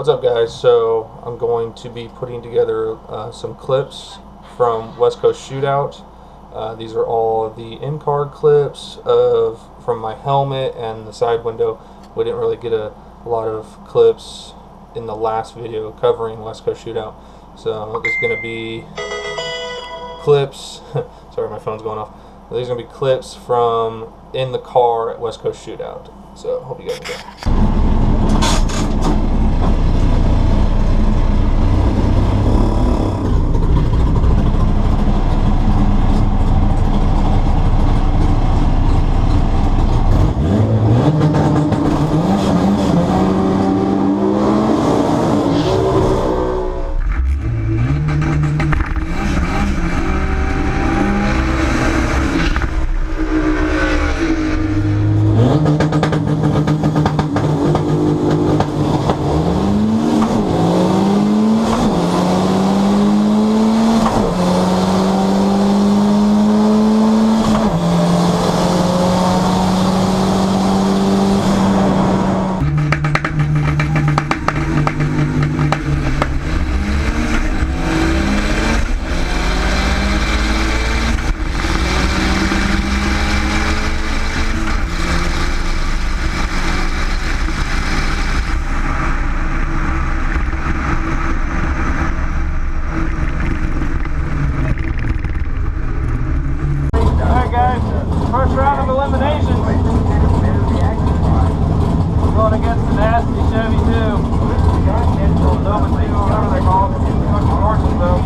What's up, guys? So I'm going to be putting together some clips from West Coast Shootout. These are all of the Incar clips from my helmet and the side window. We didn't really get a lot of clips in the last video covering West Coast Shootout. So there's going to be clips. Sorry, my phone's going off. These are going to be clips from in the car at West Coast Shootout. So hope you guys enjoy. First round of eliminations. Going against the nasty Chevy 2. Nova 2, whatever they're called. Fucking horses though.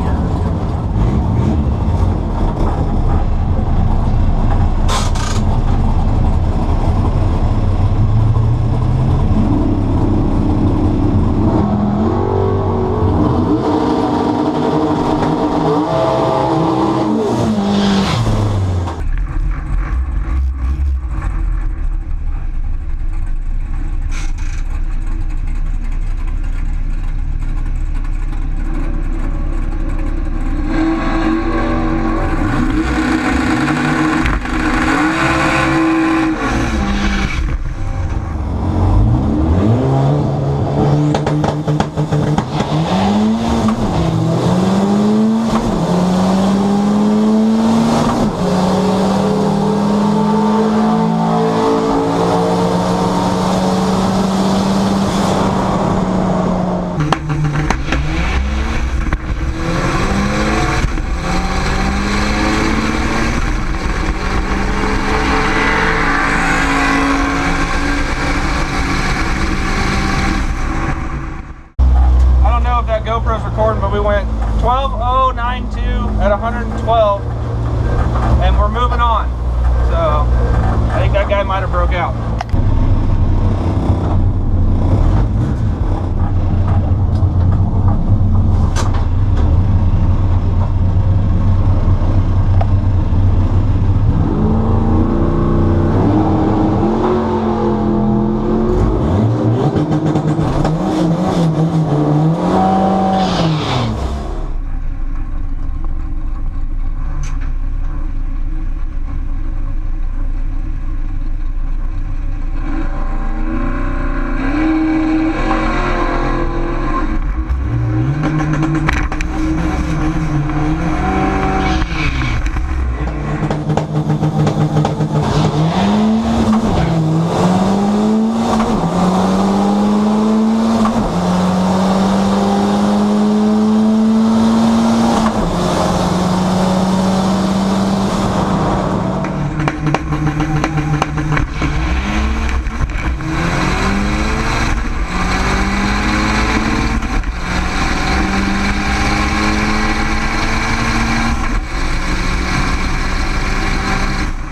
That GoPro's recording, but we went 12.092 at 112 and we're moving on, so I think that guy might have broke out.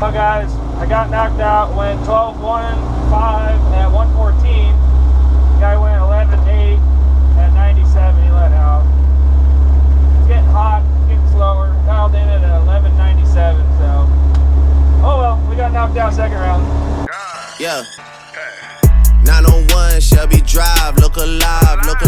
Well, guys, I got knocked out, went 12.1.5 at 114. Guy went 11.8 at 97, he let out. It's getting hot, getting slower, dialed in at 11.97, so. Oh well, we got knocked out second round. Yeah.